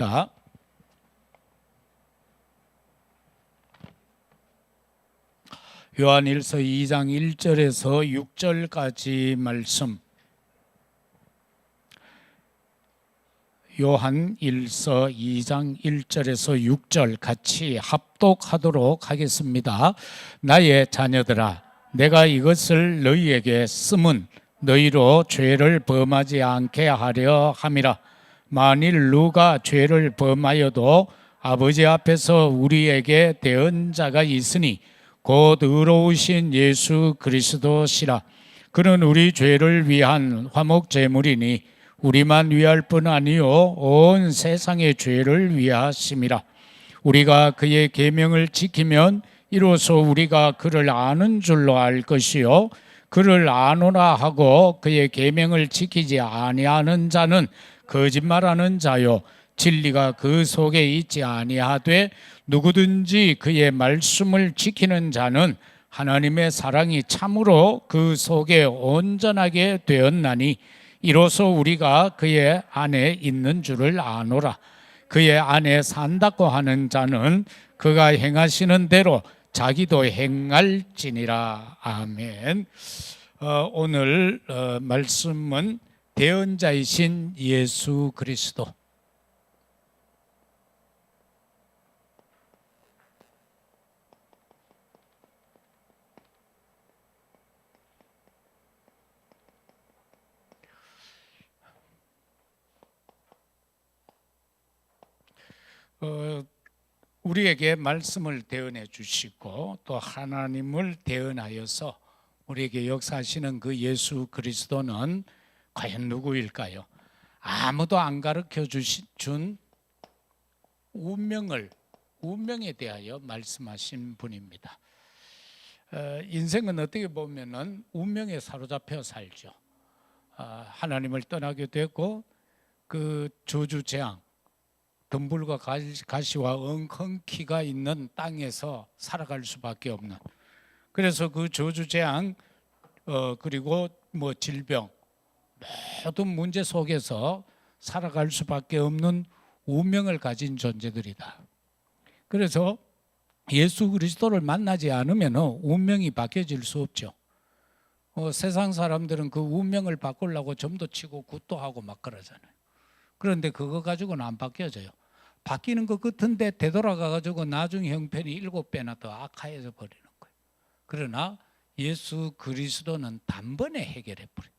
자, 요한일서 2장 1절에서 6절까지 말씀. 요한일서 2장 1절에서 6절 같이 합독하도록 하겠습니다. 나의 자녀들아, 내가 이것을 너희에게 쓰면 너희로 죄를 범하지 않게 하려 함이라. 만일 누가 죄를 범하여도 아버지 앞에서 우리에게 대언자가 있으니 곧 의로우신 예수 그리스도시라. 그는 우리 죄를 위한 화목 제물이니 우리만 위할 뿐 아니요 온 세상의 죄를 위하심이라. 우리가 그의 계명을 지키면 이로써 우리가 그를 아는 줄로 알 것이요 그를 아노라 하고 그의 계명을 지키지 아니하는 자는 거짓말하는 자요 진리가 그 속에 있지 아니하되 누구든지 그의 말씀을 지키는 자는 하나님의 사랑이 참으로 그 속에 온전하게 되었나니 이로써 우리가 그의 안에 있는 줄을 아노라. 그의 안에 산다고 하는 자는 그가 행하시는 대로 자기도 행할지니라. 아멘. 오늘 말씀은 대언자이신 예수 그리스도. 우리에게 말씀을 대언해 주시고 또 하나님을 대언하여서 우리에게 역사하시는 그 예수 그리스도는 과연 누구일까요? 아무도 안 가르쳐 준 운명에 대하여 말씀하신 분입니다. 인생은 어떻게 보면은 운명에 사로잡혀 살죠. 하나님을 떠나게 되고 그 저주재앙, 덤불과 가시와 엉겅퀴가 있는 땅에서 살아갈 수밖에 없는, 그래서 그 저주재앙 그리고 질병 모든 문제 속에서 살아갈 수밖에 없는 운명을 가진 존재들이다. 그래서 예수 그리스도를 만나지 않으면 운명이 바뀌어질 수 없죠. 세상 사람들은 그 운명을 바꾸려고 점도 치고 굿도 하고 막 그러잖아요. 그런데 그거 가지고는 안 바뀌어져요. 바뀌는 것 같은데 되돌아가가지고 나중 형편이 7배나 더 악화해져 버리는 거예요. 그러나 예수 그리스도는 단번에 해결해 버려요.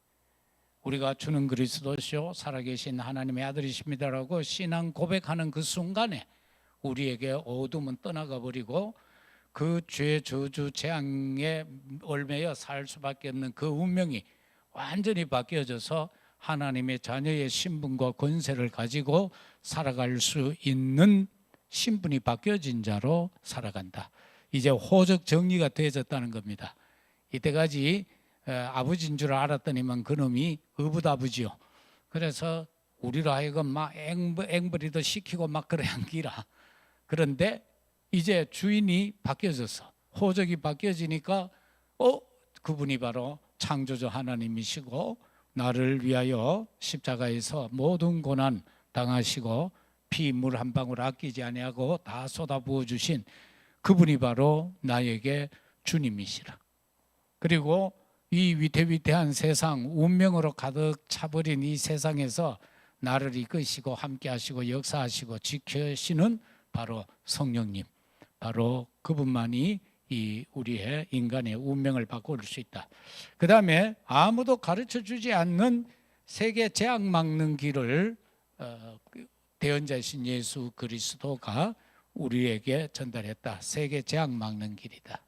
우리가 주는 그리스도시요 살아계신 하나님의 아들이십니다라고 신앙 고백하는 그 순간에 우리에게 어둠은 떠나가 버리고 그 죄 저주 재앙에 얽매여 살 수밖에 없는 그 운명이 완전히 바뀌어져서 하나님의 자녀의 신분과 권세를 가지고 살아갈 수 있는 신분이 바뀌어진 자로 살아간다. 이제 호적 정리가 되어졌다는 겁니다. 이때까지 아버지인 줄 알았더니만 그놈이 어부다부지요. 그래서 우리로 하여금 막 앵벌이도 시키고 막 그래 한기라. 그런데 이제 주인이 바뀌어져서 호적이 바뀌어지니까 그분이 바로 창조주 하나님이시고 나를 위하여 십자가에서 모든 고난 당하시고 피 물 한 방울 아끼지 아니하고 다 쏟아부어 주신 그분이 바로 나에게 주님이시라. 그리고 이 위태위태한 세상, 운명으로 가득 차버린 이 세상에서 나를 이끄시고 함께하시고 역사하시고 지키시는 바로 성령님, 바로 그분만이 이 우리의 인간의 운명을 바꿀 수 있다. 그 다음에 아무도 가르쳐주지 않는 세계 재앙 막는 길을 대언자이신 예수 그리스도가 우리에게 전달했다. 세계 재앙 막는 길이다.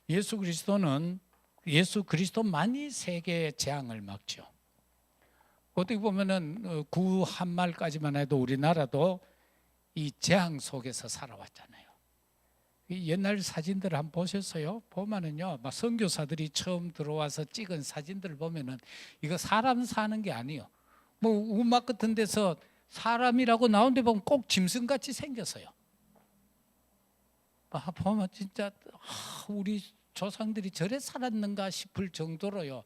예수 그리스도만이 세계의 재앙을 막죠. 어떻게 보면은 구 한말까지만 해도 우리나라도 이 재앙 속에서 살아왔잖아요. 옛날 사진들 한번 보셨어요? 보면은요, 막 선교사들이 처음 들어와서 찍은 사진들을 보면은 이거 사람 사는 게 아니에요. 우막 같은 데서 사람이라고 나온 데 보면 꼭 짐승같이 생겼어요. 보면 진짜 우리 조상들이 저래 살았는가 싶을 정도로요,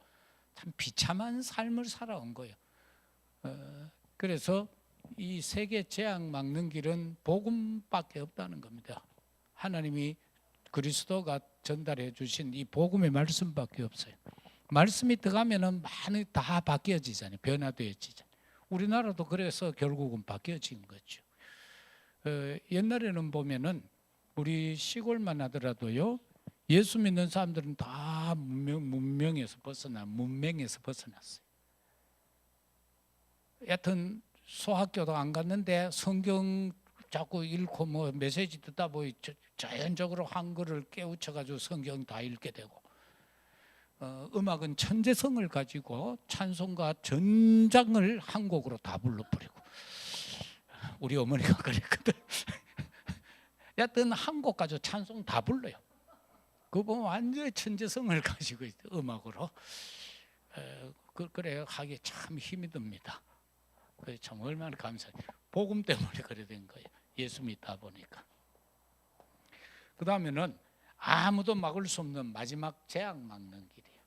참 비참한 삶을 살아온 거예요. 그래서 이 세계 재앙 막는 길은 복음밖에 없다는 겁니다. 하나님이 그리스도가 전달해 주신 이 복음의 말씀밖에 없어요. 말씀이 들어가면은 많이 다 바뀌어지잖아요. 변화되어지잖아요. 우리나라도 그래서 결국은 바뀌어진 거죠. 옛날에는 보면은 우리 시골만 하더라도요, 예수 믿는 사람들은 다 문명에서 벗어났어요. 여튼 소학교도 안 갔는데 성경 자꾸 읽고 뭐 메시지 듣다 보니 자연적으로 한글을 깨우쳐가지고 성경 다 읽게 되고, 음악은 천재성을 가지고 찬송가 전장을 한 곡으로 다 불러버리고, 우리 어머니가 그랬거든. 여튼 한 곡 가지고 찬송 다 불러요. 그거 보면 완전히 천재성을 가지고 있어요, 음악으로. 그래 하기 참 힘이 듭니다. 참 얼마나 감사해요. 복음 때문에 그래 된 거예요. 예수 믿다 보니까. 그 다음에는 아무도 막을 수 없는 마지막 재앙 막는 길이에요.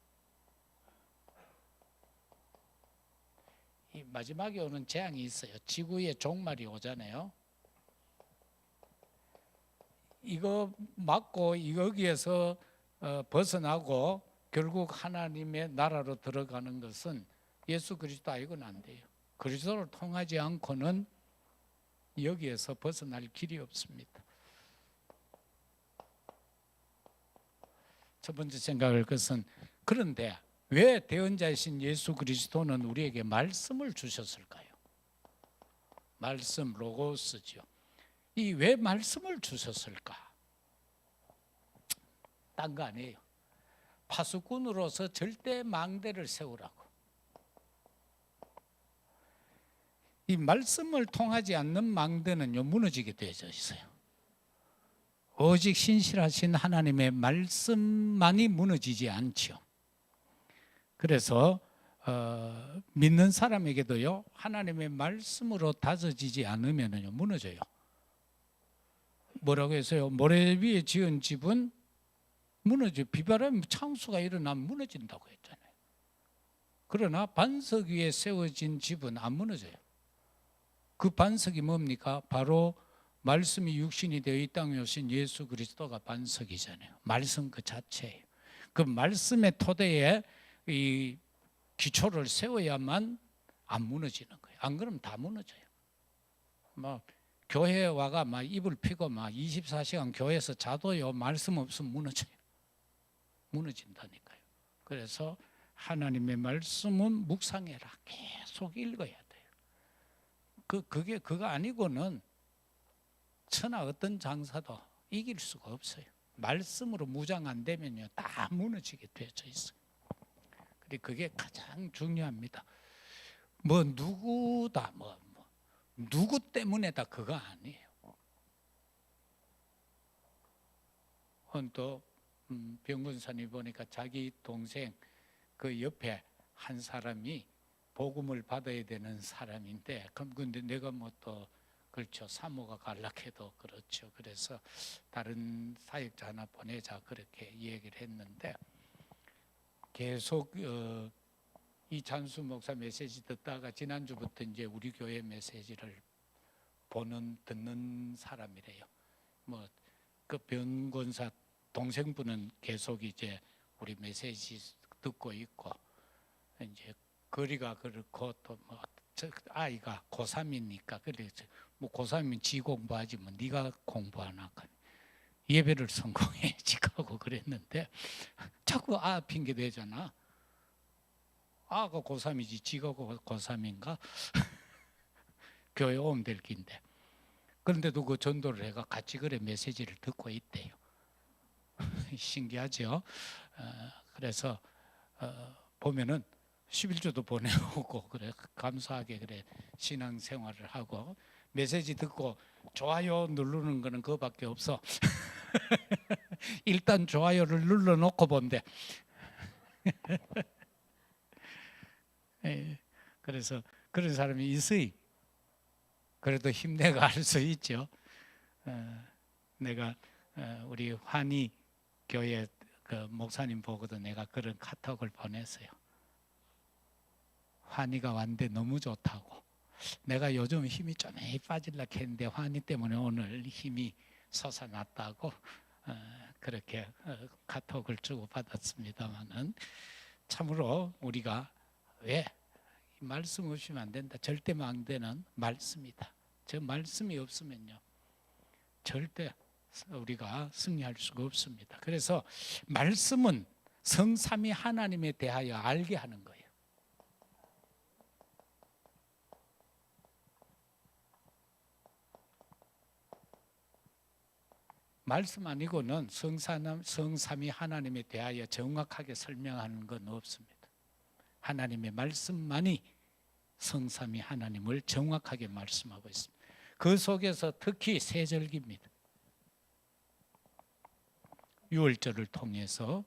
이 마지막에 오는 재앙이 있어요. 지구에 종말이 오잖아요. 이거 막고 여기에서 벗어나고 결국 하나님의 나라로 들어가는 것은 예수 그리스도 아니고는 안 돼요. 그리스도를 통하지 않고는 여기에서 벗어날 길이 없습니다. 첫 번째 생각할 것은, 그런데 왜 대언자이신 예수 그리스도는 우리에게 말씀을 주셨을까요? 말씀, 로고스죠. 이 왜 말씀을 주셨을까? 딴 거 아니에요. 파수꾼으로서 절대 망대를 세우라고. 이 말씀을 통하지 않는 망대는요, 무너지게 되어져 있어요. 오직 신실하신 하나님의 말씀만이 무너지지 않죠. 그래서 믿는 사람에게도요, 하나님의 말씀으로 다져지지 않으면요 무너져요. 뭐라고 해서요? 모래 위에 지은 집은 무너져, 비바람 창수가 일어나면 무너진다고 했잖아요. 그러나 반석 위에 세워진 집은 안 무너져요. 그 반석이 뭡니까? 바로 말씀이 육신이 되어 이 땅에 오신 예수 그리스도가 반석이잖아요. 말씀 그 자체예요. 그 말씀의 토대에 이 기초를 세워야만 안 무너지는 거예요. 안 그러면 다 무너져요. 교회에 와가 막 이불 피고 막 24시간 교회에서 자도요, 말씀 없으면 무너져요. 무너진다니까요. 그래서 하나님의 말씀은 묵상해라. 계속 읽어야 돼요. 그게 그거 아니고는 천하 어떤 장사도 이길 수가 없어요. 말씀으로 무장 안 되면요, 다 무너지게 되어져 있어요. 그리고 그게 가장 중요합니다. 뭐 누구다, 누구 때문에다, 그거 아니에요. 또 병근사님 보니까 자기 동생 그 옆에 한 사람이 복음을 받아야 되는 사람인데, 근데 내가 또 그렇죠, 사모가 갈락해도 그렇죠. 그래서 다른 사역자 하나 보내자 그렇게 얘기를 했는데, 계속 이 잔수 목사 메시지 듣다가 지난주부터 이제 우리 교회 메시지를 듣는 사람이래요. 그 변권사 동생분은 계속 이제 우리 메시지 듣고 있고, 이제 거리가 그렇고 또 아이가 고3이니까 그래, 고3이면 지 공부하지 네가 공부하나, 예배를 성공해야지 하고 그랬는데, 자꾸 핑계 대잖아. 아가 고3이지 지가 고3인가? 교회 오면 될 긴데. 그런데도 그 전도를 해가 같이 그래 메시지를 듣고 있대요. 신기하죠? 그래서 보면은 11조도 보내오고 그래, 감사하게 그래 신앙생활을 하고, 메시지 듣고 좋아요 누르는 거는 그거밖에 없어. 일단 좋아요를 눌러놓고 본대. 그래서 그런 사람이 있어요. 그래도 힘내가 할 수 있죠. 내가 우리 환희 교회 그 목사님 보고도 내가 그런 카톡을 보냈어요. 환희가 왔는데 너무 좋다고. 내가 요즘 힘이 좀 빠질라 했는데 환희 때문에 오늘 힘이 솟아났다고 그렇게 카톡을 주고 받았습니다만은, 참으로 우리가 왜 말씀 없이면 안 된다, 절대 망대는 말씀이다. 저 말씀이 없으면요 절대 우리가 승리할 수가 없습니다. 그래서 말씀은 성삼위 하나님에 대하여 알게 하는 거예요. 말씀 아니고는 성삼위 하나님에 대하여 정확하게 설명하는 건 없습니다. 하나님의 말씀만이 성삼위 하나님을 정확하게 말씀하고 있습니다. 그 속에서 특히 세절기입니다. 유월절을 통해서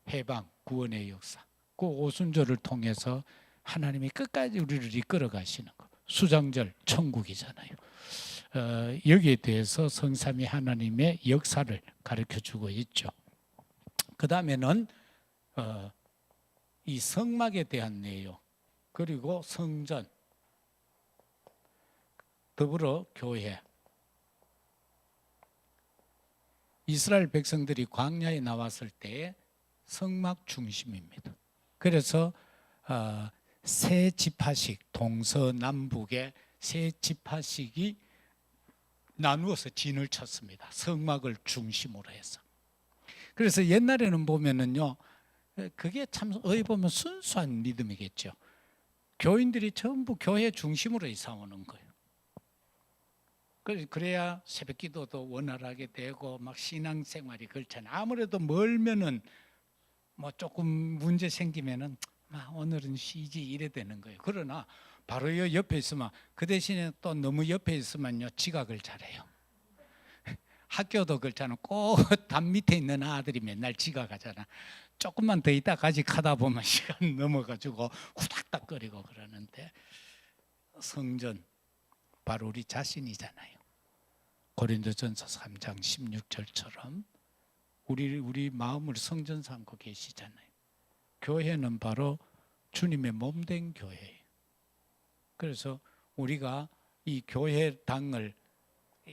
해방, 구원의 역사, 그 오순절을 통해서 하나님이 끝까지 우리를 이끌어 가시는 것, 수장절, 천국이잖아요. 여기에 대해서 성삼위 하나님의 역사를 가르쳐주고 있죠. 그 다음에는 이 성막에 대한 내용, 그리고 성전, 더불어 교회. 이스라엘 백성들이 광야에 나왔을 때 성막 중심입니다. 그래서 세 지파식, 동서남북의 세 지파식이 나누어서 진을 쳤습니다. 성막을 중심으로 해서. 그래서 옛날에는 보면은요, 그게 참 어디 보면 순수한 믿음이겠죠. 교인들이 전부 교회 중심으로 이사 오는 거예요. 그래야 새벽 기도도 원활하게 되고 막 신앙생활이 그렇잖아요. 아무래도 멀면은 뭐 조금 문제 생기면은 오늘은 쉬지 이래 되는 거예요. 그러나 바로 옆에 있으면, 그 대신에 또 너무 옆에 있으면요 지각을 잘해요. 학교도 그렇잖아. 꼭 담 밑에 있는 아들이 맨날 지각하잖아. 조금만 더 있다 가지 하다 보면 시간 넘어가지고 후닥닥거리고 그러는데, 성전 바로 우리 자신이잖아요. 고린도전서 3장 16절처럼 우리 마음을 성전 삼고 계시잖아요. 교회는 바로 주님의 몸된 교회예요. 그래서 우리가 이 교회당을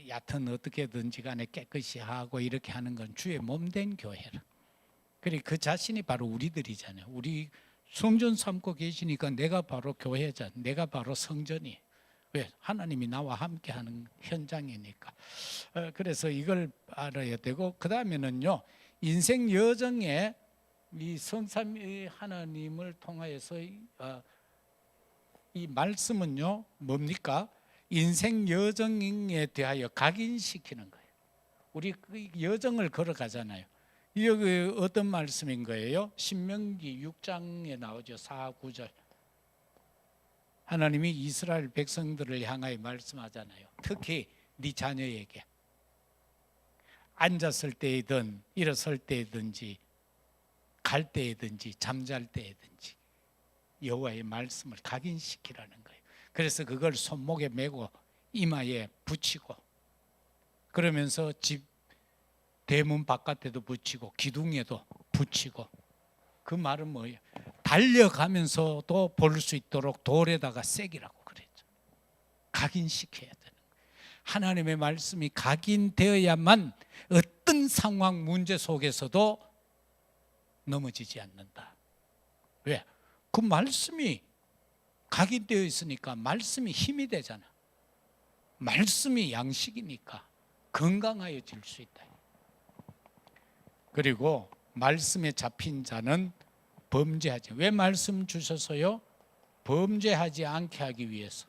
얕은 어떻게든지 간에 깨끗이 하고 이렇게 하는 건 주의 몸된 교회라. 그리고 그 자신이 바로 우리들이잖아요. 우리 성전 삼고 계시니까 내가 바로 교회자, 내가 바로 성전이에요. 왜? 하나님이 나와 함께하는 현장이니까. 그래서 이걸 알아야 되고, 그 다음에는요 인생 여정에 이 성삼위 하나님을 통하여서 이 말씀은요 뭡니까? 인생 여정에 대하여 각인시키는 거예요. 우리 그 여정을 걸어가잖아요. 여기 어떤 말씀인 거예요? 신명기 6장에 나오죠. 4, 9절. 하나님이 이스라엘 백성들을 향하여 말씀하잖아요. 특히 네 자녀에게 앉았을 때이든 일어설 때이든지 갈 때이든지 잠잘 때이든지 여호와의 말씀을 각인시키라는 거예요. 그래서 그걸 손목에 메고 이마에 붙이고, 그러면서 집 대문 바깥에도 붙이고 기둥에도 붙이고. 그 말은 뭐예요? 달려가면서도 볼 수 있도록 돌에다가 새기라고 그랬죠. 각인시켜야 되는 거예요. 하나님의 말씀이 각인되어야만 어떤 상황 문제 속에서도 넘어지지 않는다. 왜? 그 말씀이 각인되어 있으니까 말씀이 힘이 되잖아. 말씀이 양식이니까 건강하여질 수 있다. 그리고 말씀에 잡힌 자는 범죄하지. 왜 말씀 주셔서요? 범죄하지 않게 하기 위해서.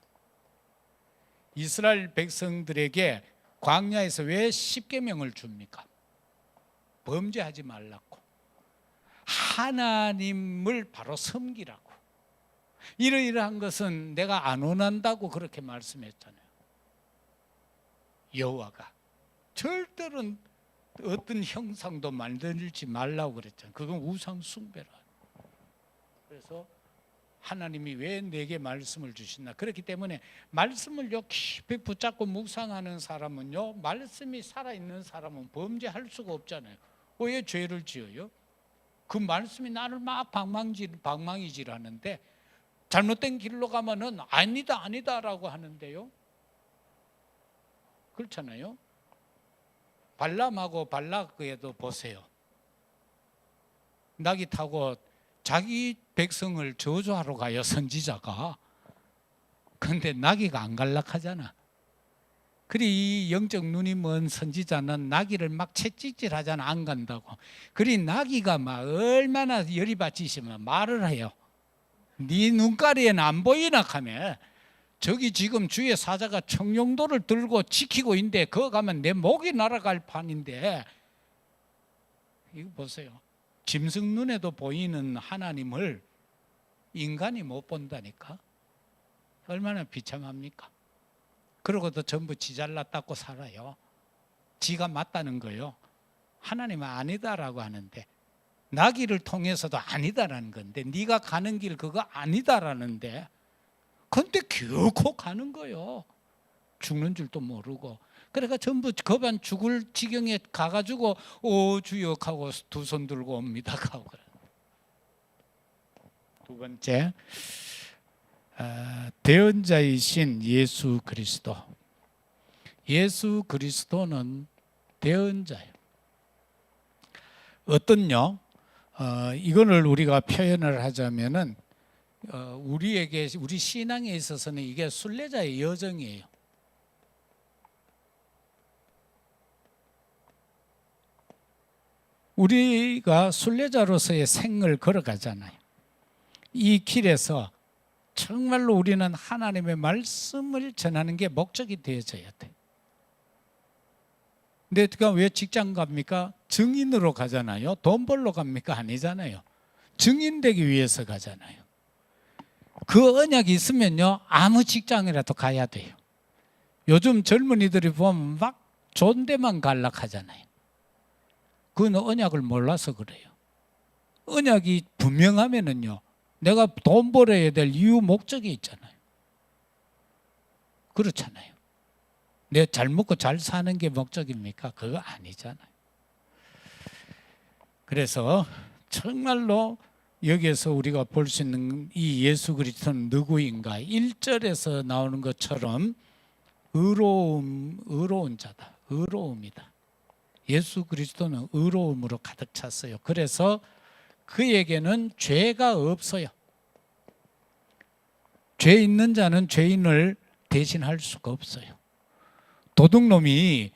이스라엘 백성들에게 광야에서 왜 십계명을 줍니까? 범죄하지 말라고, 하나님을 바로 섬기라고. 이러이러한 것은 내가 안 원한다고 그렇게 말씀했잖아요. 여호와가 절대로 어떤 형상도 만들지 말라고 그랬잖아요. 그건 우상 숭배라. 그래서 하나님이 왜 내게 말씀을 주시나? 그렇기 때문에 말씀을요 깊이 붙잡고 묵상하는 사람은요, 말씀이 살아있는 사람은 범죄할 수가 없잖아요. 왜 죄를 지어요? 그 말씀이 나를 막 방망이질 하는데 잘못된 길로 가면은 아니다 아니다라고 하는데요. 그렇잖아요. 발람하고 발락에도 보세요. 낙이 타고 자기 백성을 저주하러 가요, 선지자가. 근데 나귀가 안 갈락하잖아. 그리 이 영적 눈이 먼 선지자는 나귀를 막 채찍질하잖아, 안 간다고. 그리 나귀가 막 얼마나 열이 받치시면 말을 해요. 네 눈가리에는 안 보이나 하며, 저기 지금 주의 사자가 청룡도를 들고 지키고 있는데 그거 가면 내 목이 날아갈 판인데. 이거 보세요. 짐승 눈에도 보이는 하나님을 인간이 못 본다니까. 얼마나 비참합니까? 그러고도 전부 지 잘났다고 살아요. 지가 맞다는 거요. 하나님은 아니다라고 하는데, 나귀를 통해서도 아니다라는 건데, 네가 가는 길 그거 아니다라는데, 근데 결코 가는 거요. 죽는 줄도 모르고. 그러니까 전부 겁안 죽을 지경에 가가지고 오 주여 하고 두 손 들고 옵니다 하고. 두 번째, 대언자이신 예수 그리스도. 예수 그리스도는 대언자예요. 어떤요? 이거를 우리가 표현을 하자면은 우리에게, 우리 신앙에 있어서는 이게 순례자의 여정이에요. 우리가 순례자로서의 생을 걸어가잖아요. 이 길에서 정말로 우리는 하나님의 말씀을 전하는 게 목적이 되어져야 돼. 근데 왜 직장 갑니까? 증인으로 가잖아요. 돈 벌러 갑니까? 아니잖아요. 증인되기 위해서 가잖아요. 그 언약이 있으면요, 아무 직장이라도 가야 돼요. 요즘 젊은이들이 보면 막 좋은 데만 갈락하잖아요. 그건 언약을 몰라서 그래요. 언약이 분명하면은요, 내가 돈 벌어야 될 이유 목적이 있잖아요. 그렇잖아요. 내가 잘 먹고 잘 사는 게 목적입니까? 그거 아니잖아요. 그래서 정말로 여기에서 우리가 볼 수 있는 이 예수 그리스도는 누구인가? 1절에서 나오는 것처럼 의로운 자다. 의로움이다. 예수 그리스도는 의로움으로 가득 찼어요. 그래서 그에게는 죄가 없어요. 죄 있는 자는 죄인을 대신할 수가 없어요. 도둑놈이,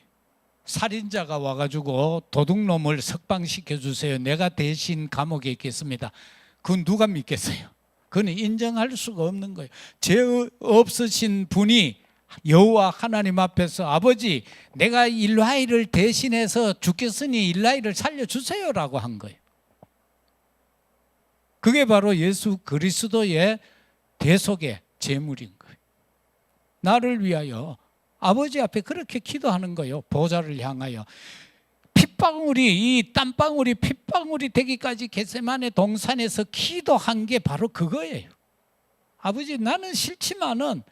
살인자가 와가지고 도둑놈을 석방시켜 주세요, 내가 대신 감옥에 있겠습니다. 그건 누가 믿겠어요? 그건 인정할 수가 없는 거예요. 죄 없으신 분이 여호와 하나님 앞에서 아버지, 내가 일라이를 대신해서 죽겠으니 일라이를 살려주세요라고 한 거예요. 그게 바로 예수 그리스도의 대속의 제물인 거예요. 나를 위하여 아버지 앞에 그렇게 기도하는 거예요. 보좌를 향하여. 핏방울이, 이 땀방울이 핏방울이 되기까지 겟세마네 동산에서 기도한 게 바로 그거예요. 아버지, 나는 싫지만은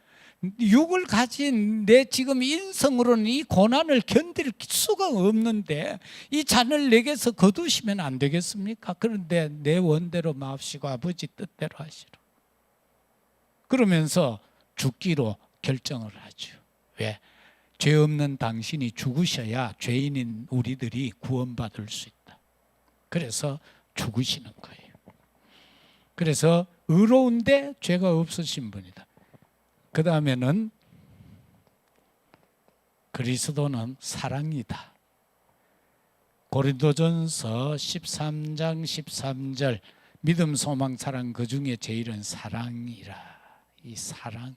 육을 가진 내 지금 인성으로는 이 고난을 견딜 수가 없는데 이 잔을 내게서 거두시면 안 되겠습니까? 그런데 내 원대로 마옵시고 아버지 뜻대로 하시라. 그러면서 죽기로 결정을 하죠. 왜? 죄 없는 당신이 죽으셔야 죄인인 우리들이 구원받을 수 있다. 그래서 죽으시는 거예요. 그래서 의로운데 죄가 없으신 분이다. 그 다음에는 그리스도는 사랑이다. 고린도전서 13장 13절, 믿음, 소망, 사랑, 그 중에 제일은 사랑이라. 이 사랑.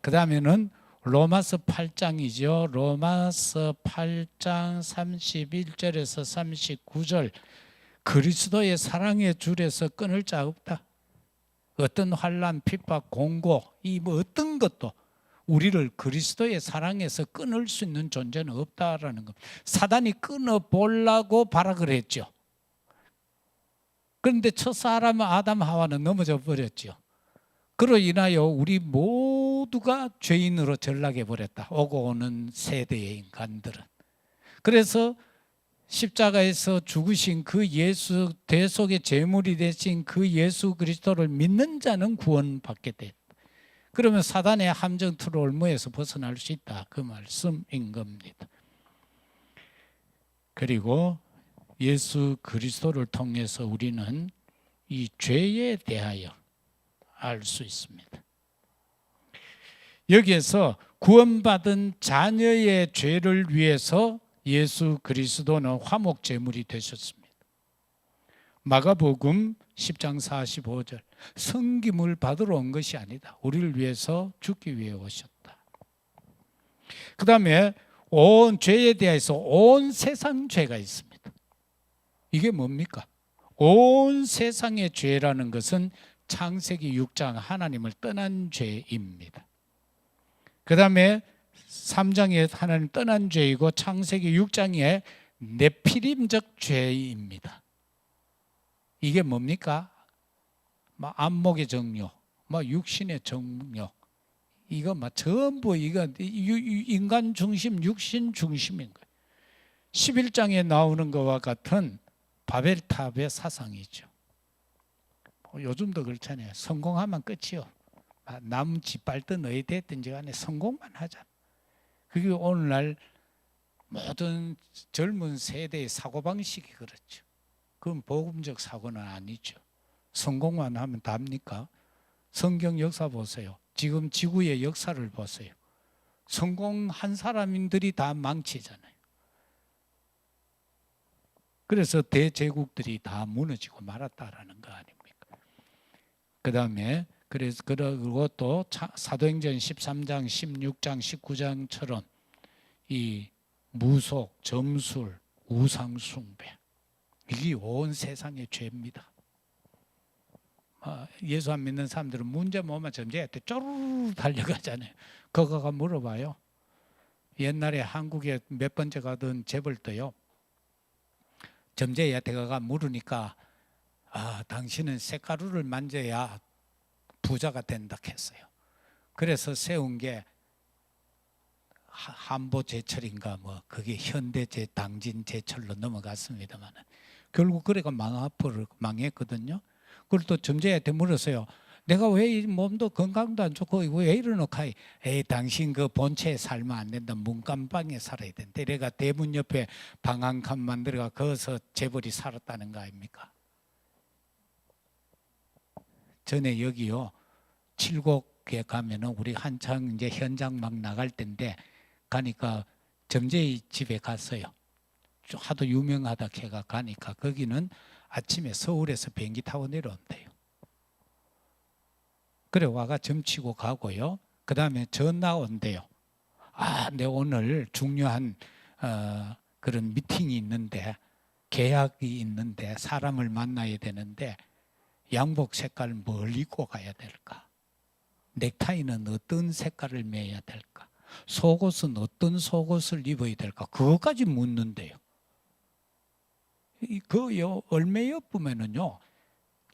그 다음에는 로마서 8장이죠. 로마서 8장 31절에서 39절, 그리스도의 사랑의 줄에서 끊을 자 없다. 어떤 환난, 핍박, 공고, 이 뭐 어떤 것도 우리를 그리스도의 사랑에서 끊을 수 있는 존재는 없다라는 것. 사단이 끊어보려고 발악을 했죠. 그런데 첫사람 아담 하와는 넘어져 버렸죠. 그로 인하여 우리 모두가 죄인으로 전락해 버렸다. 오고 오는 세대의 인간들은. 그래서 십자가에서 죽으신 그 예수, 대속의 제물이 되신 그 예수 그리스도를 믿는 자는 구원받게 됐다. 그러면 사단의 함정 트롤무에서 벗어날 수 있다, 그 말씀인 겁니다. 그리고 예수 그리스도를 통해서 우리는 이 죄에 대하여 알 수 있습니다. 여기에서 구원받은 자녀의 죄를 위해서 예수 그리스도는 화목 제물이 되셨습니다. 마가복음 10장 45절, 성김을 받으러 온 것이 아니다, 우리를 위해서 죽기 위해 오셨다. 그 다음에 온 죄에 대해서 온 세상 죄가 있습니다. 이게 뭡니까? 온 세상의 죄라는 것은 창세기 6장 하나님을 떠난 죄입니다. 그 다음에 3장에 하나님 떠난 죄이고 창세기 6장에 네피림적 죄입니다. 이게 뭡니까? 안목의 정욕, 육신의 정욕, 이거 전부 이거 인간 중심, 육신 중심인 거예요. 11장에 나오는 것과 같은 바벨탑의 사상이죠. 요즘도 그렇잖아요. 성공하면 끝이요. 남 짓밟든 어디 됐든지 간에 성공만 하자. 그게 오늘날 모든 젊은 세대의 사고방식이 그렇죠. 그건 복음적 사고는 아니죠. 성공만 하면 답니까? 성경 역사 보세요. 지금 지구의 역사를 보세요. 성공한 사람들이 다 망치잖아요. 그래서 대제국들이 다 무너지고 말았다라는 거 아닙니까? 그 다음에 그래서 그리고 또 사도행전 13장, 16장, 19장처럼 이 무속, 점술, 우상숭배, 이게 온 세상의 죄입니다. 예수 안 믿는 사람들은 문제 뭐만 점쟁이한테 쪼르르 달려가잖아요. 그거가 물어봐요. 옛날에 한국에 몇 번째 가던 재벌도요, 점쟁이한테 가가 물으니까 당신은 쇳가루를 만져야 부자가 된다 했어요. 그래서 세운 게 한보제철인가 그게 현대제당진제철로 넘어갔습니다만 결국 그래가 망했거든요. 그걸 또 점쟁이한테 물었어요. 내가 왜 이 몸도 건강도 안 좋고 왜 이러노까? 에이, 당신 그 본체에 살면 안 된다. 문간방에 살아야 된다. 내가 대문 옆에 방 한 칸 만들어가 거기서 재벌이 살았다는 거 아닙니까? 전에 여기요, 칠곡에 가면은 우리 한창 이제 현장 막 나갈 때인데 가니까 점쟁이 집에 갔어요. 하도 유명하다 걔가 가니까 거기는 아침에 서울에서 비행기 타고 내려온대요. 그래 와가 점치고 가고요. 그 다음에 전화 온대요. 내 오늘 중요한 그런 미팅이 있는데, 계약이 있는데 사람을 만나야 되는데 양복 색깔 뭘 입고 가야 될까? 넥타이는 어떤 색깔을 매야 될까? 속옷은 어떤 속옷을 입어야 될까? 그것까지 묻는데요. 그요 얼마여 보면은요,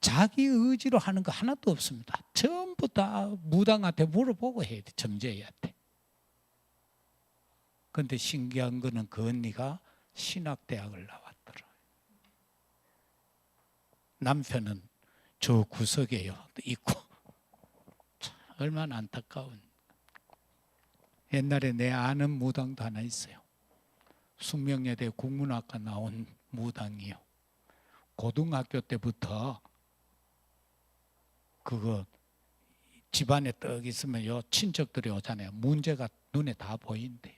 자기 의지로 하는 거 하나도 없습니다. 전부 다 무당한테 물어보고 해야 돼, 점쟁이한테. 그런데 신기한 거는 그 언니가 신학대학을 나왔더라. 남편은 저 구석에요 있고. 얼마나 안타까운. 옛날에 내 아는 무당도 하나 있어요. 숙명여대 국문학과 나온 무당이요. 고등학교 때부터 그거 집안에 떡 있으면 요 친척들이 오잖아요. 문제가 눈에 다 보인대요.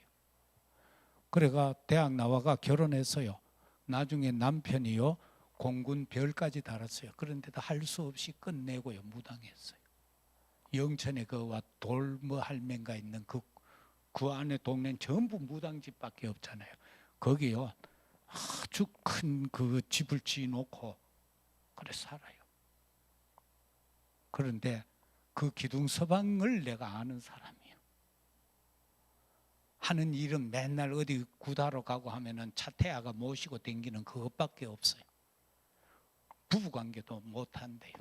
그래가 대학 나와가 결혼했어요. 나중에 남편이요 공군 별까지 달았어요. 그런데도 할 수 없이 끝내고요 무당했어요. 영천에 그와 돌 할매가 있는 그 안에 동네는 전부 무당집밖에 없잖아요. 거기요 아주 큰 그 집을 지어놓고 그래 살아요. 그런데 그 기둥서방을 내가 아는 사람이에요. 하는 일은 맨날 어디 구다로 가고 하면은 차태아가 모시고 댕기는 그것밖에 없어요. 부부관계도 못한대요.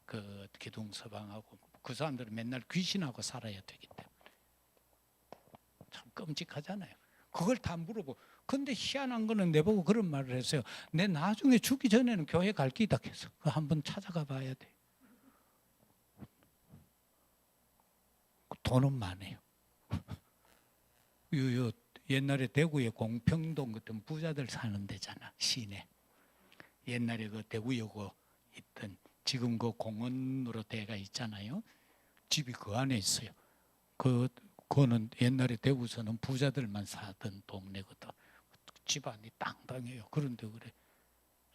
그 기둥서방하고 그 사람들은 맨날 귀신하고 살아야 되기 때문에 참 끔찍하잖아요. 그걸 다 물어보고 근데 희한한 거는 내보고 그런 말을 했어요. 내 나중에 죽기 전에는 교회 갈 기다 해서 그 한번 찾아가 봐야 돼. 돈은 많아요. 옛날에 대구에 공평동 같은 부자들 사는 데잖아, 시내. 옛날에 그 대구여고 있던 지금 그 공원으로 돼가 있잖아요. 집이 그 안에 있어요. 그거는 옛날에 대구서는 부자들만 사던 동네거든. 집안이 땅땅해요. 그런데 그래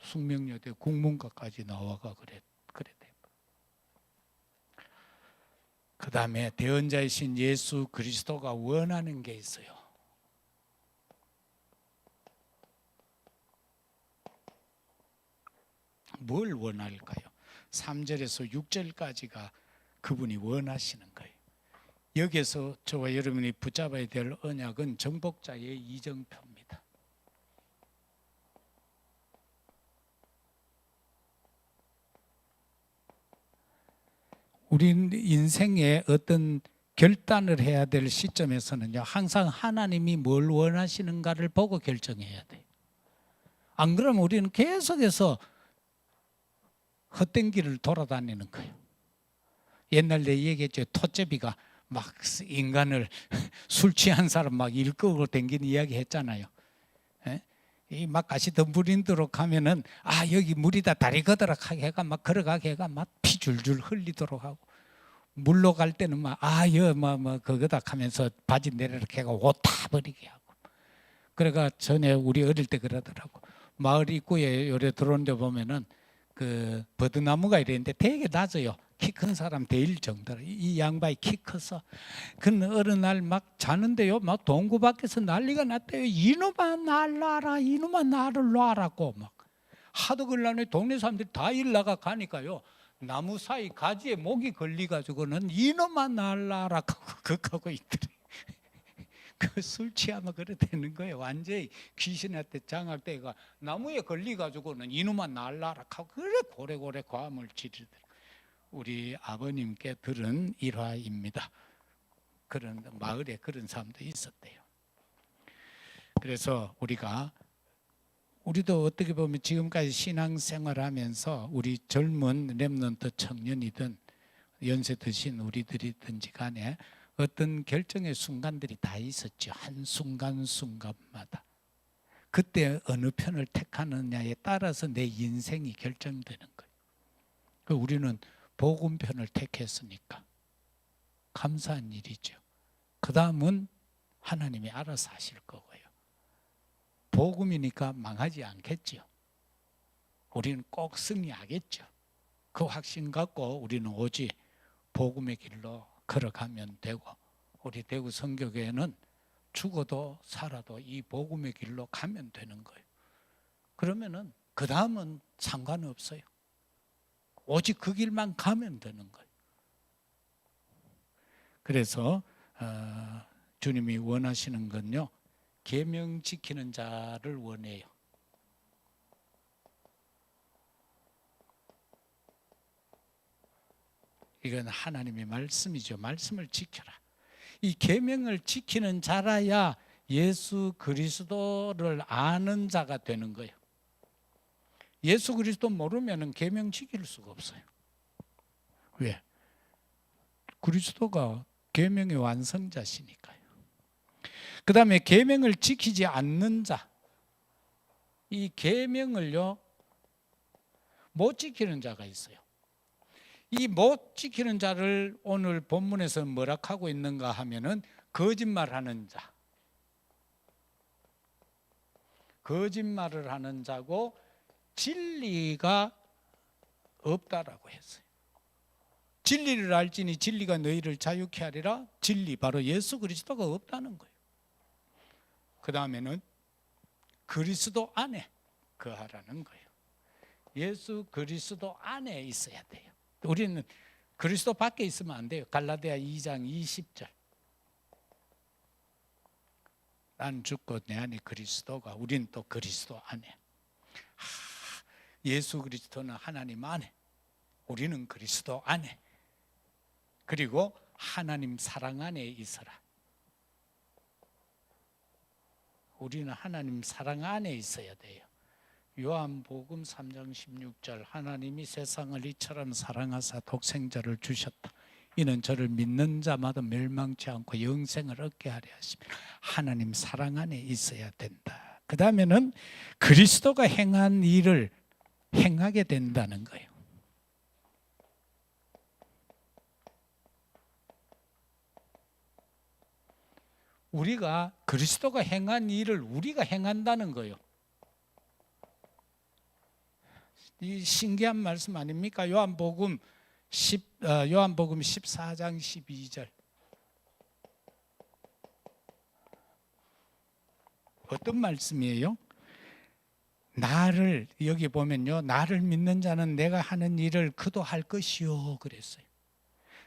숙명여대 국문과까지 나와가 그래. 그 다음에 대언자이신 예수 그리스도가 원하는 게 있어요. 뭘 원할까요? 3절에서 6절까지가 그분이 원하시는 거예요. 여기서 저와 여러분이 붙잡아야 될 언약은 정복자의 이정표입니다. 우리 인생에 어떤 결단을 해야 될 시점에서는요, 항상 하나님이 뭘 원하시는가를 보고 결정해야 돼요. 안 그러면 우리는 계속해서 헛된 길을 돌아다니는 거예요. 옛날 내 얘기했죠. 토제비가 막 인간을 술 취한 사람 막 일끌고 댕기는 이야기 했잖아요. 이 막 가시 덤부린도록 하면은 여기 물이다 다리 걷어락 하게 해가 막 걸어가게 해가 막 피 줄줄 흘리도록 하고, 물로 갈 때는 막 그거다 하면서 바지 내리락 해가 옷 다 버리게 하고. 그래가 전에 우리 어릴 때 그러더라고. 마을 입구에 요래 들어온 데 보면은 그 버드나무가 이랬는데 되게 낮아요. 키 큰 사람 대일 정도로. 이 양반이 키 커서 그 어느 날 막 자는데요, 막 동구 밖에서 난리가 났대요. 이놈아 날라라, 이놈아 나를 놔라고 막 하도 그러려니 동네 사람들이 다 일 나가 가니까요, 나무 사이 가지에 목이 걸리가지고는 이놈아 날라라 그하고 있더래. 그 술 취하면 그래 되는 거예요. 완전히 귀신한테 장악돼가 나무에 걸리가지고는 이놈아 날라라 하고 그래 고래고래 과음을 지르더래. 우리 아버님께 들은 일화입니다. 그런 마을에 그런 사람도 있었대요. 그래서 우리도 어떻게 보면 지금까지 신앙생활하면서 우리 젊은 렘넌트 청년이든 연세 드신 우리들이든지 간에 어떤 결정의 순간들이 다 있었죠. 한 순간순간마다. 그때 어느 편을 택하느냐에 따라서 내 인생이 결정되는 거예요. 우리는 복음편을 택했으니까 감사한 일이죠. 그 다음은 하나님이 알아서 하실 거고요. 복음이니까 망하지 않겠죠. 우리는 꼭 승리하겠죠. 그 확신 갖고 우리는 오직 복음의 길로 걸어가면 되고, 우리 대구 선교교회는 죽어도 살아도 이 복음의 길로 가면 되는 거예요. 그러면은 그 다음은 상관없어요. 오직 그 길만 가면 되는 거예요. 그래서 주님이 원하시는 건요, 계명 지키는 자를 원해요. 이건 하나님의 말씀이죠. 말씀을 지켜라. 이 계명을 지키는 자라야 예수 그리스도를 아는 자가 되는 거예요. 예수 그리스도 모르면 계명 지킬 수가 없어요. 왜? 그리스도가 계명의 완성자시니까요. 그 다음에 계명을 지키지 않는 자, 이 계명을요 못 지키는 자가 있어요. 이 못 지키는 자를 오늘 본문에서 뭐라 하고 있는가 하면은 거짓말하는 자, 거짓말을 하는 자고 진리가 없다라고 했어요. 진리를 알지니 진리가 너희를 자유케 하리라. 진리 바로 예수 그리스도가 없다는 거예요. 그 다음에는 그리스도 안에 거하라는 거예요. 예수 그리스도 안에 있어야 돼요. 우리는 그리스도 밖에 있으면 안 돼요. 갈라디아 2장 20절. 난 죽고 내 안에 그리스도가, 우리는 또 그리스도 안에. 예수 그리스도는 하나님 안에, 우리는 그리스도 안에. 그리고 하나님 사랑 안에 있어라. 우리는 하나님 사랑 안에 있어야 돼요. 요한복음 3장 16절 하나님이 세상을 이처럼 사랑하사 독생자를 주셨다. 이는 저를 믿는 자마다 멸망치 않고 영생을 얻게 하려 하시며 하나님 사랑 안에 있어야 된다. 그 다음에는 그리스도가 행한 일을 행하게 된다는 거예요. 우리가 그리스도가 행한 일을 우리가 행한다는 거예요. 이 신기한 말씀 아닙니까? 요한복음 14장 12절. 어떤 말씀이에요? 나를 여기 보면요, 나를 믿는 자는 내가 하는 일을 그도 할 것이요 그랬어요.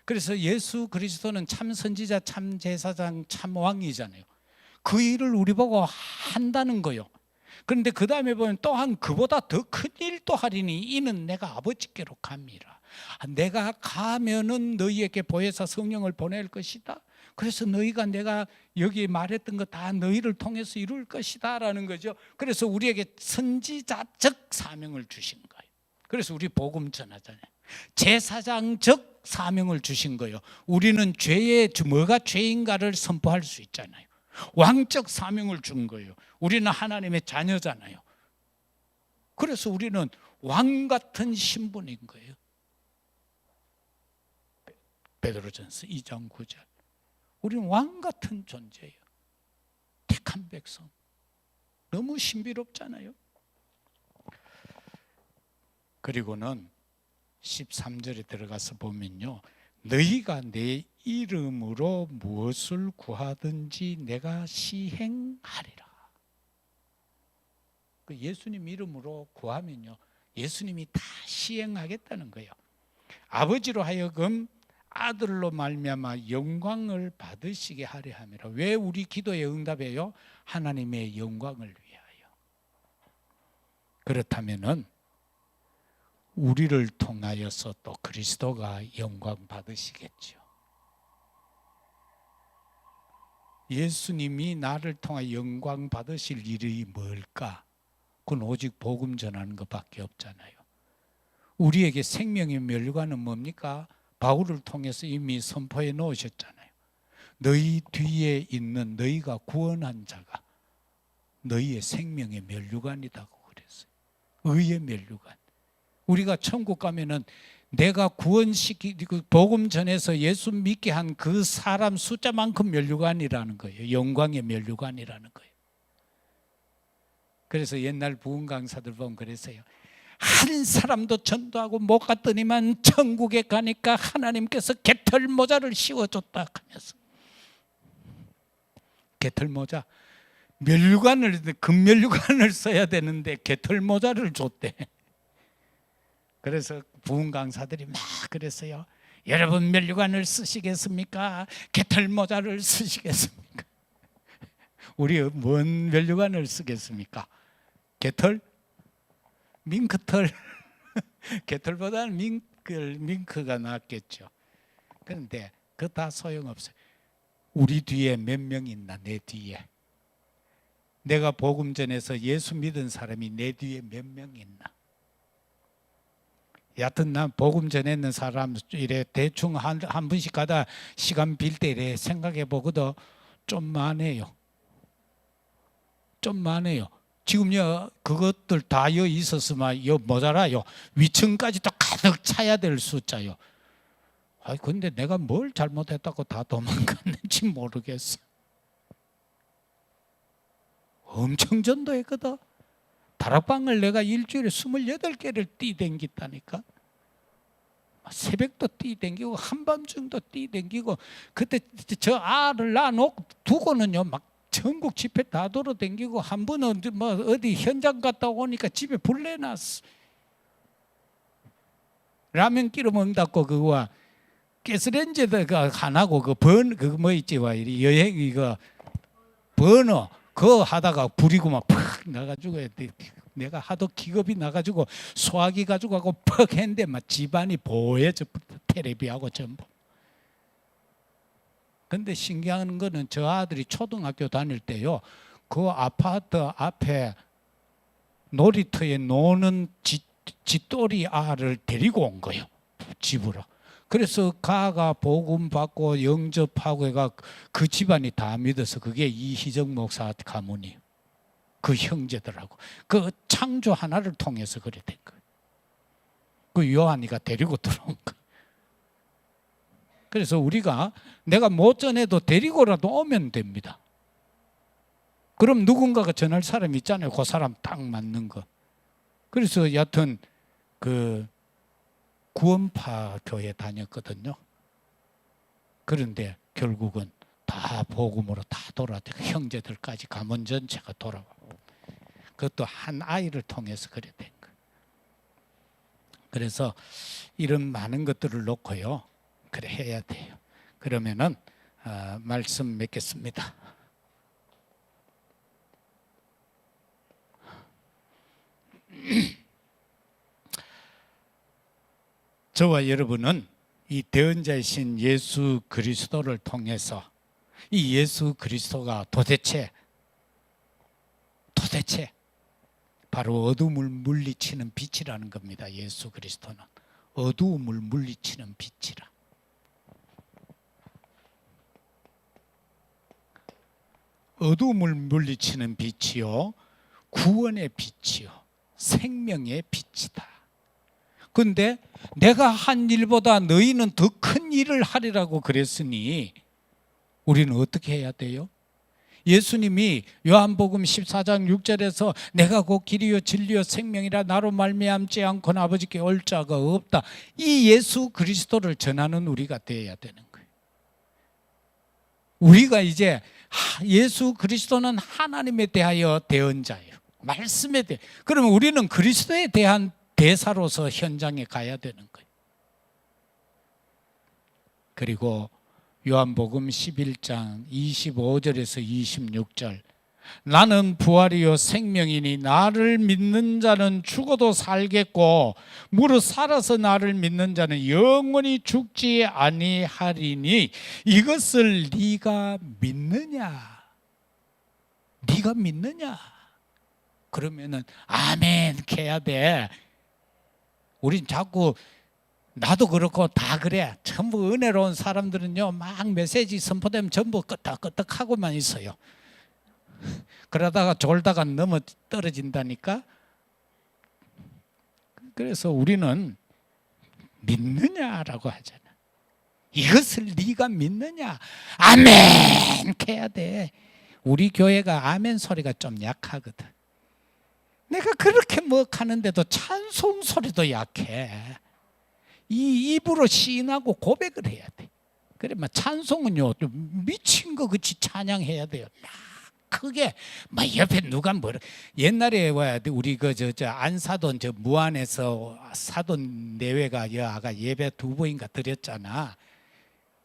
그래서 예수 그리스도는 참 선지자, 참 제사장, 참 왕이잖아요. 그 일을 우리 보고 한다는 거예요. 그런데 그 다음에 보면 또한 그보다 더 큰 일도 하리니 이는 내가 아버지께로 갑니다. 내가 가면은 너희에게 보혜사 성령을 보낼 것이다. 그래서 너희가 내가 여기 말했던 거 다 너희를 통해서 이룰 것이다 라는 거죠. 그래서 우리에게 선지자적 사명을 주신 거예요. 그래서 우리 복음 전하잖아요. 제사장적 사명을 주신 거예요. 우리는 뭐가 죄인가를 선포할 수 있잖아요. 왕적 사명을 준 거예요. 우리는 하나님의 자녀잖아요. 그래서 우리는 왕 같은 신분인 거예요. 베드로전서 2장 9절. 우리는 왕 같은 존재예요. 택한 백성. 너무 신비롭잖아요. 그리고는 13절에 들어가서 보면요, 너희가 내 이름으로 무엇을 구하든지 내가 시행하리라. 그 예수님 이름으로 구하면요, 예수님이 다 시행하겠다는 거예요. 아버지로 하여금 아들로 말미암아 영광을 받으시게 하려 함이라. 왜 우리 기도에 응답해요? 하나님의 영광을 위하여. 그렇다면은 우리를 통하여서 또 그리스도가 영광 받으시겠죠. 예수님이 나를 통해 영광 받으실 일이 뭘까? 그건 오직 복음 전하는 것밖에 없잖아요. 우리에게 생명의 면류관은 뭡니까? 바울을 통해서 이미 선포해 놓으셨잖아요. 너희 뒤에 있는 너희가 구원한 자가 너희의 생명의 면류관이라고 그랬어요. 의의 면류관. 우리가 천국 가면은 내가 구원시키고 복음 전해서 예수 믿게 한 그 사람 숫자만큼 면류관이라는 거예요. 영광의 면류관이라는 거예요. 그래서 옛날 부흥 강사들 보면 그랬어요. 한 사람도 전도하고 못 갔더니만 천국에 가니까 하나님께서 개털 모자를 씌워줬다 하면서. 개털 모자, 면류관을, 금면류관을 써야 되는데 개털 모자를 줬대. 그래서 부흥 강사들이 막 그랬어요. 여러분 면류관을 쓰시겠습니까? 개털 모자를 쓰시겠습니까? 우리 뭔 면류관을 쓰겠습니까? 개털? 밍크털. 개털보다는 밍크가 낫겠죠. 그런데 그거 다 소용없어요. 우리 뒤에 몇 명 있나, 내 뒤에. 내가 복음 전해서 예수 믿은 사람이 내 뒤에 몇 명 있나. 여하튼 난 복음 전했는 사람 이래 대충 한 분씩 가다 시간 빌 때 이래 생각해 보거든. 좀 많아요. 좀 많아요. 지금요 그것들 다 여 있었으면 여 모자라요. 위층까지도 가득 차야 될 숫자요. 아 근데 내가 뭘 잘못했다고 다 도망갔는지 모르겠어. 엄청 전도했거든. 다락방을 내가 일주일에 28개를 뛰댕겼다니까. 새벽도 뛰댕기고 한밤중도 뛰댕기고. 그때 저 알을 낳아놓고 두고는요 막 전국 집회 다 돌아댕기고, 한 번은 뭐 어디 현장 갔다 오니까 집에 불 내놨어. 라면 끼러 먹다고 그거와 가스레인지가 하나고 그거 뭐 있지 와 여행 이거 버너 그거 하다가 불이고 막 팍 나가지고 내가 하도 기겁이 나가지고 소화기 가지고 하고 퍽 했는데 막 집안이 보여져. 테레비하고 전부. 근데 신기한 거는 저 아들이 초등학교 다닐 때요 그 아파트 앞에 놀이터에 노는 쥐꼬리 알을 데리고 온 거예요. 집으로. 그래서 가가 복음 받고 영접하고 해가 그 집안이 다 믿어서 그게 이희정 목사 가문이에요. 그 형제들하고 그 창조 하나를 통해서 그래 된 거예요. 그 요한이가 데리고 들어온 거예요. 그래서 우리가 내가 못 전해도 데리고라도 오면 됩니다. 그럼 누군가가 전할 사람이 있잖아요. 그 사람 딱 맞는 거. 그래서 여하튼 그 구원파 교회 다녔거든요. 그런데 결국은 다 복음으로 다 돌아다니고 형제들까지 가문 전체가 돌아가고 그것도 한 아이를 통해서 그래 된 거예요. 그래서 이런 많은 것들을 놓고요. 그래 해야 돼요. 그러면은 말씀 맺겠습니다. 저와 여러분은 이 대언자이신 예수 그리스도를 통해서 이 예수 그리스도가 도대체 바로 어둠을 물리치는 빛이라는 겁니다. 예수 그리스도는 어두움을 물리치는 빛이라. 어두움을 물리치는 빛이요, 구원의 빛이요, 생명의 빛이다. 그런데 내가 한 일보다 너희는 더 큰 일을 하리라고 그랬으니 우리는 어떻게 해야 돼요? 예수님이 요한복음 14장 6절에서 내가 곧 길이요 진리요 생명이라 나로 말미암지 않고는 아버지께 올 자가 없다. 이 예수 그리스도를 전하는 우리가 되어야 되는 거예요. 우리가 이제 예수 그리스도는 하나님에 대하여 대언자예요. 말씀에 대해. 그러면 우리는 그리스도에 대한 대사로서 현장에 가야 되는 거예요. 그리고 요한복음 11장 25절에서 26절 나는 부활이요 생명이니 나를 믿는 자는 죽어도 살겠고 무릇 살아서 나를 믿는 자는 영원히 죽지 아니하리니 이것을 네가 믿느냐? 네가 믿느냐? 그러면은 아멘 해야 돼. 우린 자꾸 나도 그렇고 다 그래. 전부 은혜로운 사람들은요 막 메시지 선포되면 전부 끄떡끄떡하고만 있어요. 그러다가 졸다가 넘어 떨어진다니까. 그래서 우리는 믿느냐라고 하잖아. 이것을 네가 믿느냐? 아멘 해야 돼. 우리 교회가 아멘 소리가 좀 약하거든. 내가 그렇게 뭐 하는데도 찬송 소리도 약해. 이 입으로 시인하고 고백을 해야 돼. 그래, 찬송은요 미친 것 같이 찬양해야 돼요. 크게 막 옆에 누가 뭐라. 옛날에 우리 저 안사돈 저 무안에서 사돈 내외가 여아가 예배 2번인가 드렸잖아.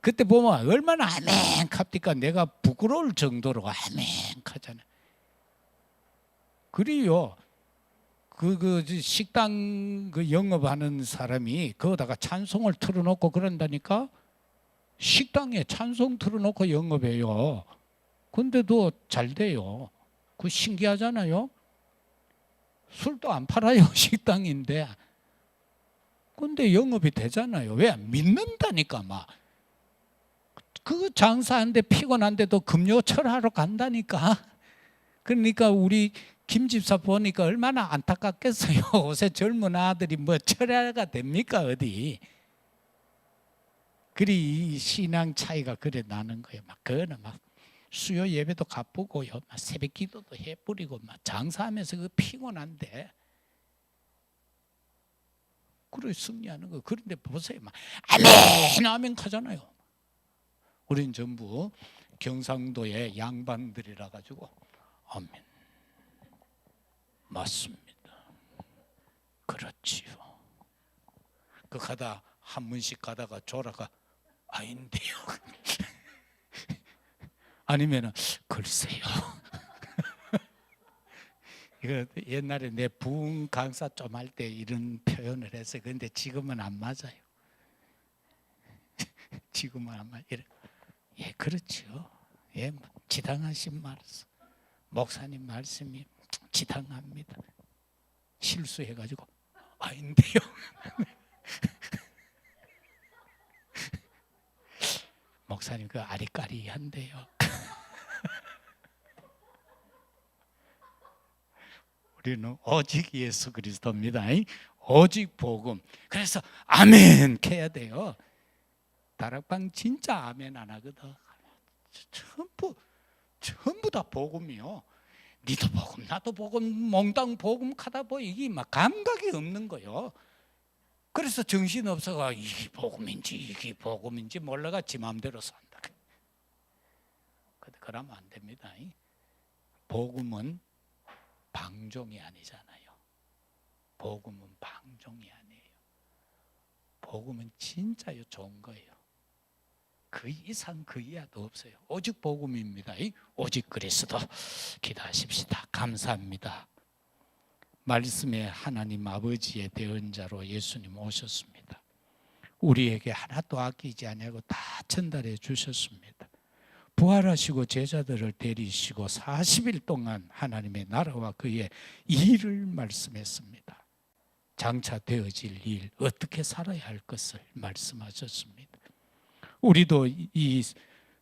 그때 보면 얼마나 아멘 합니까? 내가 부끄러울 정도로 아멘 하잖아. 그래요. 그 식당 그 영업하는 사람이 거기다가 찬송을 틀어놓고 그런다니까. 식당에 찬송 틀어놓고 영업해요. 근데도 잘 돼요. 그 신기하잖아요. 술도 안 팔아요. 식당인데. 근데 영업이 되잖아요. 왜? 믿는다니까 막. 그 장사하는데 피곤한데도 금요 철하러 간다니까. 그러니까 우리 김 집사 보니까 얼마나 안타깝겠어요. 요새 젊은 아들이 뭐 철야가 됩니까 어디. 그리 신앙 차이가 그래 나는 거예요. 막 그거는 막 수요 예배도 가쁘고요, 막 새벽 기도도 해버리고 막 장사하면서 그 피곤한데 그래 승리하는 거. 그런데 보세요, 막 아멘 아멘 하잖아요. 우린 전부 경상도의 양반들이라 가지고 아멘 맞습니다. 그렇지요. 그 가다 한 번씩 가다가 졸아가 아닌데요. 아니면은 글쎄요. 이거 옛날에 내 부흥 강사 좀 할 때 이런 표현을 했어요. 그런데 지금은 안 맞아요. 지금은 안 맞아요. 예, 그렇죠. 예, 지당하신 말씀. 목사님 말씀이 지당합니다. 실수해가지고 아닌데요. 목사님 그 아리까리한데요. 우리는 오직 예수 그리스도입니다. 오직 복음. 그래서 아멘 해야 돼요. 다락방 진짜 아멘 안 하거든. 전부 다 복음이요. 니도 복음, 나도 복음, 몽땅 복음 하다 보니 이게 막 감각이 없는 거요. 그래서 정신 없어가 이게 복음인지 몰라가 지 마음대로 산다. 그러면 안 됩니다. 복음은 방종이 아니잖아요. 복음은 방종이 아니에요. 복음은 진짜요 좋은 거예요. 그 이상 그 이하도 없어요. 오직 복음입니다. 오직 그리스도. 기도하십시다. 감사합니다. 말씀에 하나님 아버지의 대언자로 예수님 오셨습니다. 우리에게 하나도 아끼지 아니하고 다 전달해 주셨습니다. 부활하시고 제자들을 데리시고 40일 동안 하나님의 나라와 그의 일을 말씀했습니다. 장차 되어질 일, 어떻게 살아야 할 것을 말씀하셨습니다. 우리도 이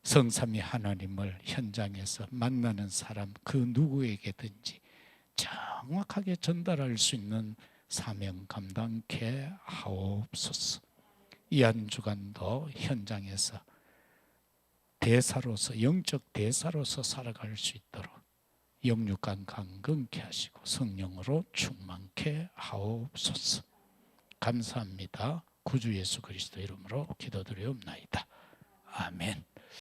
성삼위 하나님을 현장에서 만나는 사람 그 누구에게든지 정확하게 전달할 수 있는 사명 감당케 하옵소서. 이 한 주간도 현장에서 대사로서 영적 대사로서 살아갈 수 있도록 영육간 강건케 하시고 성령으로 충만케 하옵소서. 감사합니다. 구주 예수 그리스도 이름으로 기도드리옵나이다. 아멘.